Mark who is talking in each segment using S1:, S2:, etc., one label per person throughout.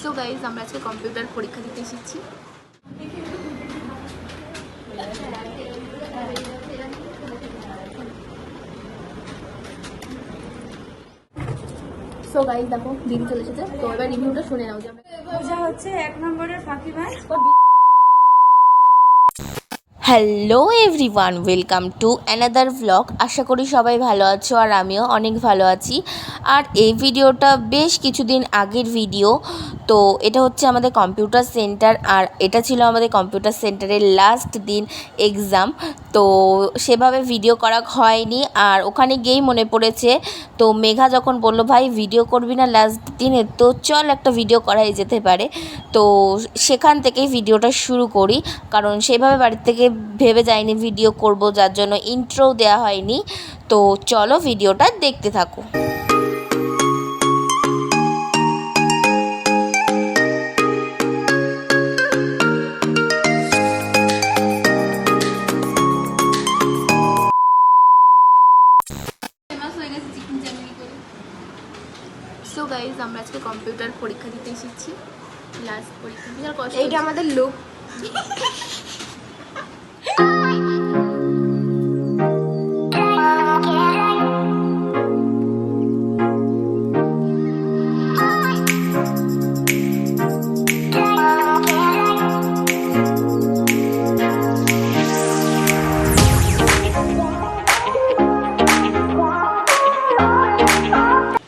S1: So guys আমরা আজকে computer পরীক্ষা দিতে এসেছি। সো গাইজ দেখো দিদি চলে এসেছে, তো এবার রিভিউটা শুনে নাও যে
S2: পূজা হচ্ছে 1 নম্বরের ফাঁকি ভাই।
S3: Hello everyone, welcome to another vlog. আশা করি সবাই ভালো আছো আর আমিও অনেক ভালো আছি। আর এই ভিডিওটা বেশ কিছুদিন আগের ভিডিও। তো এটা হচ্ছে আমাদের কম্পিউটার সেন্টার, আর এটা ছিল আমাদের কম্পিউটার সেন্টারের লাস্ট দিন এক্সাম। তো সেভাবে ভিডিও করা হয়নি, আর ওখানে গিয়েই মনে পড়েছে। তো মেঘা যখন বললো ভাই ভিডিও করবি না লাস্ট দিনে, তো চল একটা ভিডিও করাই যেতে পারে। তো সেখান থেকেই ভিডিওটা শুরু করি, কারণ সেভাবে বাড়ির থেকে ভেবে যাইনি ভিডিও করব, যার জন্য ইন্ট্রো দেওয়া হয়নি। তো চলো ভিডিওটা দেখতে থাকো।
S1: ফেমাস হয়ে গেছে চিকেন চাউমিন করে। সো গাইজ আমরা আজকে কম্পিউটার পরীক্ষা দিতে এসেছি, লাস্ট পরীক্ষা। বিশাল কষ্ট।
S2: এইটা আমাদের লোক।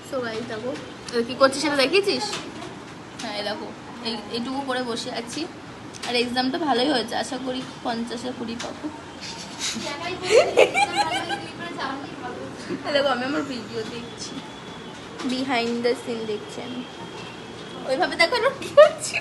S1: সো গাইজ দেখো কি করছিস সেটা দেখিয়েছিস? হ্যাঁ দেখো এইটুকু করে বসে আছি। আর এক্সামটা ভালোই হয়েছে, আশা করি 50-এ 20 পাবো। দেখো আমি আমার ভিডিও দেখছি, বিহাইন্ড দ্য সিন দেখছি আমি। ওইভাবে দেখো না কি হচ্ছে।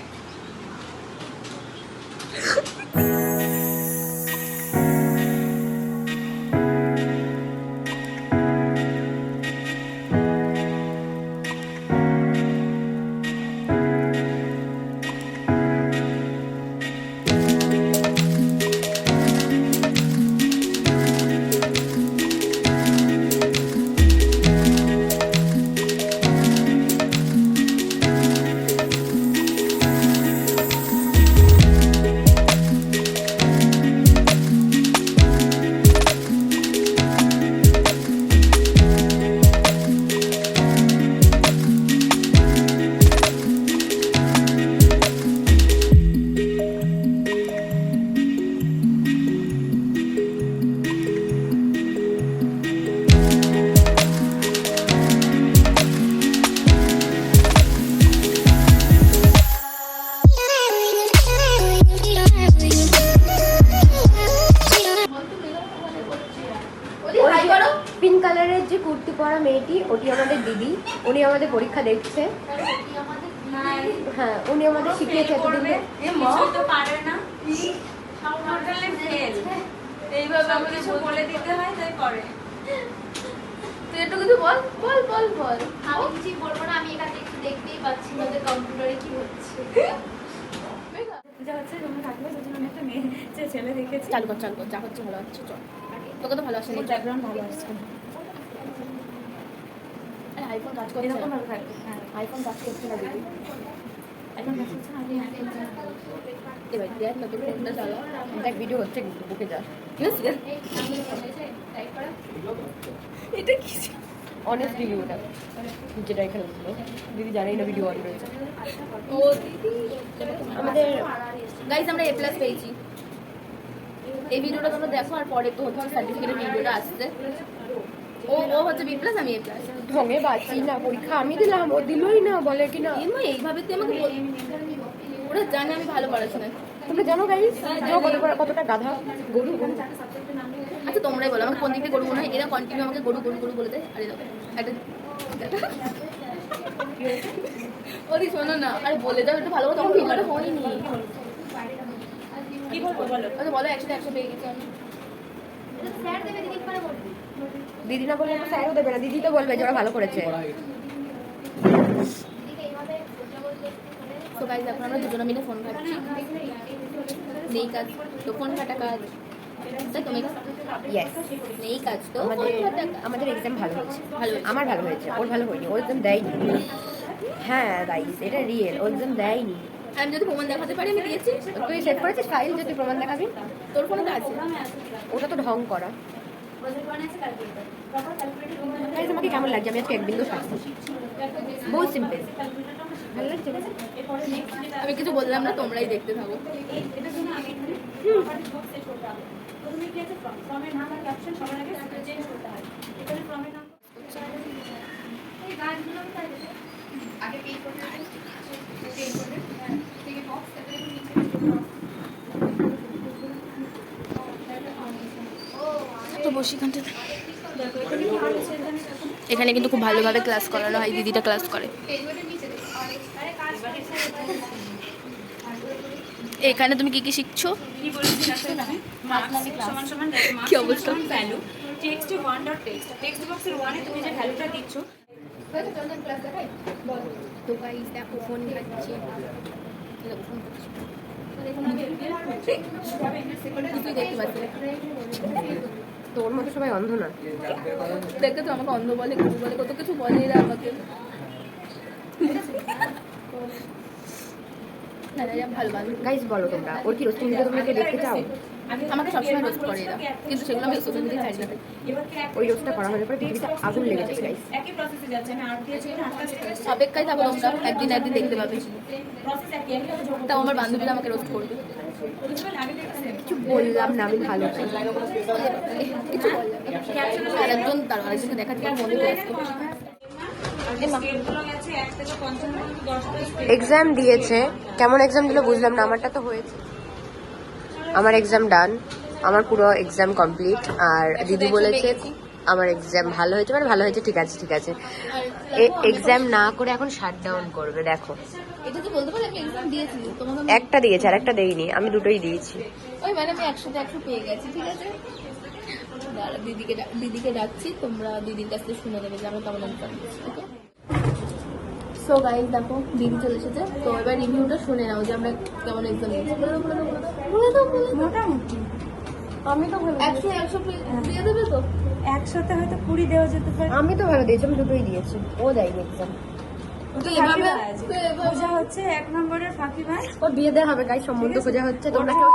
S2: পিঙ্ক কালারের যে কুর্তি পরা মেয়েটি, ওটি আমাদের দিদি। উনি আমাদের পরীক্ষা দেখছে। হ্যাঁ, উনি আমাদের শিখিয়েছে এতদিন।
S4: তো পারে না, সব হোটেলে ফেল। এইভাবে আমি কিছু বলে দিতে হয়, তাই করে।
S1: তুই একটু কিছু বল বল বল বল।
S5: আমি কিছুই বলবো না, আমি এখানে একটু দেখতেই পাচ্ছি না যে কম্পিউটারে কি হচ্ছে।
S4: পূজা হচ্ছে, তোমরা থাকবে, সেই জন্য আমি একটা মেয়ে ছেলে দেখেছি।
S1: চালু কর যা হচ্ছে ভালো হচ্ছে, চল। তোকে তো ভালো আসেনি,
S4: ব্যাকগ্রাউন্ড ভালো আসছে।
S1: আইফোন কাজ করছে
S4: এরকম
S1: না।
S4: ভাবে থাকবে। হ্যাঁ,
S1: আইফোন কাজ করছে না দিদি।
S4: এখন কাজ হচ্ছে না, আমি এখন
S1: এবার দেখ নতুন ফোনটা চালা, দেখ ভিডিও হচ্ছে কিন্তু বুকে যা। কি হচ্ছে এটা কি? অনেস্ট রিভিউ ওটা, যেটা এখানে বললো দিদি জানেই না ভিডিও অন রয়েছে। ও দিদি আমাদের গাইজ আমরা A+ পেয়েছি। এই ভিডিওটা তোমরা দেখো, আর পরে তো হচ্ছে সার্টিফিকেটের ভিডিওটা আসছে। ও হচ্ছে B+, আমি A+।
S2: ঢঙে বাঁচি না, পরীক্ষা আমি দিলাম, ও দিলই না, বলে কি না।
S1: এইভাবে তুই আমাকে ওরা জানে আমি ভালো পড়াশোনা।
S2: তোমরা জানো গাইস কতটা গাধা গরু গরু।
S1: আচ্ছা তোমরাই বলো আমাকে কোন দিক দিয়ে গরু মনে হয়। এরা কন্টিনিউ আমাকে গরু গরু গরু বলে দেয়। আরে দেখো একটা ওদি শোনো না, আরে বলে দাও একটু ভালো কথা। তখন ফিঙ্গারটা হয়নি।
S4: কি বলবো বলো?
S1: আচ্ছা বলো 100 পেয়ে গেছি আমি।
S5: স্যার দেবে, দিদি করে বলবো।
S2: দিদি না বললে তো স্যারও দেবে না, দিদি তো বলবে যে ওরা ভালো করেছে।
S5: দিদিকে এইভাবে বোঝা বললে করে
S1: তো গাইজ এখন আমরা দুজনে মিলে ফোন ঘাটছি, নেই কাজ তো ফোন ঘাটা কাজ। তাই তুমি
S2: ইয়েস,
S1: নেই কাজ তো
S2: আমাদের এক্সাম ভালো হয়েছে।
S1: ভালো হয়েছে।
S2: আমার ভালো হয়েছে, ওর ভালো হয়নি, ওর এক্সাম দেয়নি। হ্যাঁ গাইস, এটা রিয়েল, ও এক্সাম দেয়নি।
S1: আমি যদি প্রমাণ দেখাতে পারি আমি দিয়েছি।
S2: তুই সেট করেছিস ফাইল, যদি প্রমাণ দেখাবি?
S1: তোর ফোনে তো আছে।
S2: ওটা তো ঢং করা। গাইস, আমাকে কেমন লাগছে? আমি আজকে এক বিন্দু শাস্তি, বহুত সিম্পল, ভালো লাগছে।
S1: আমি কিছু বললাম না, তোমরাই দেখতে থাকো। তো বসি এখানটাতে। এখানে কিন্তু খুব ভালোভাবে ক্লাস করানো হয়, দিদিটা ক্লাস করে। এখানে তুমি কি কি শিখছো?
S4: কি বলেছি দেখো এখানে মার্কস সমান সমান
S1: কি অবস্থা?
S4: ভ্যালু টেক্সট 1.text টেক্সট বক্সের 1 এ তুমি যে ভ্যালুটা দিচ্ছ
S1: তো গাইস দেখো ফোন ঘাটছি। কিছুই দেখতে পাচ্ছি না।
S2: তোর মতো সবাই অন্ধ না।
S1: দেখতে তো আমাকে অন্ধ বলে, গুরু বলে, কত কিছু বলে এরা আমাকে। না না, এরা ভালো ভালো।
S2: গাইস বলো তোমরা, ওর কি রোস্টিং ভিডিও তোমরা কেউ দেখতে চাও?
S1: আমাকে সবসময় রোস্ট করে এরা, কিন্তু সেগুলো আমি সোশ্যাল মিডিয়ায় ছাড়ি না।
S4: এবার কি
S2: ওই রোস্টটা করা হলে পরে পৃথিবীতে আগুন লেগে যাবে গাইস।
S4: একই প্রসেসে যাচ্ছে আমি আর দিয়েছি না আটটা সেটা
S1: অপেক্ষায় থাকো তোমরা, একদিন একদিন দেখতে পাবে।
S4: প্রসেস একই আমি তো যোগ
S1: তাও আমার বান্ধবীরা আমাকে রোস্ট করবে।
S4: কিছু আগে দেখতে
S2: কিছু বললাম না, আমি ভালো চাই।
S1: কিছু বললাম না। আরেকজন তার আরেকজনকে দেখাচ্ছে মনে কষ্ট।
S4: স্টেপগুলো গেছে 1 থেকে 55 পর্যন্ত 10টা স্টেপ
S2: এক্সাম দিয়েছে, কেমন এক্সাম দিল বুঝলাম না। আমারটা তো হয়েছে, আমার এক্সাম ডান, আমার পুরো এক্সাম কমপ্লিট। আর দিদি বলেছে আমার এক্সাম ভালো হয়েছে, মানে ভালো হয়েছে, ঠিক আছে ঠিক আছে। এক্সাম না করে এখন শাটডাউন করবে, দেখো।
S1: এটা তো বলতে পারি আমি এক্সাম দিয়েছি, তোমাকে
S2: একটা দিয়েছে আর একটা দেইনি, আমি দুটোই দিয়েছি।
S1: ওই মানে আমি 100 পেয়ে গেছি, ঠিক আছে। দাঁড়া, দিদিকে ডাকছি, তোমরা দিদির কাছ থেকে শুনে নেবে যে আমরা কেমন এক্সাম দিচ্ছি, ওকে? সো গাইস দেখো দিদি চলে এসেছে, তো এবার রিভিউটা শুনে নাও যে আমরা কেমন এক্সাম দিচ্ছি।
S4: মোটামুটি
S2: আমি তো
S1: 100 দিয়ে দেবে তো?
S4: একসাথে হয়তো 20 দেওয়া যেতে পারে
S2: আমি তো ভালো দিয়েছি, আমি দুটোই দিয়েছি, ও দেয়নি এক্সাম।
S1: তো এভাবে
S4: খোঁজা হচ্ছে 1 নম্বরের ফাঁকিবাজ
S2: ওর বিয়ে দেওয়া হবে গাইস, সম্বন্ধ খোঁজা হচ্ছে। তোমরা কেউ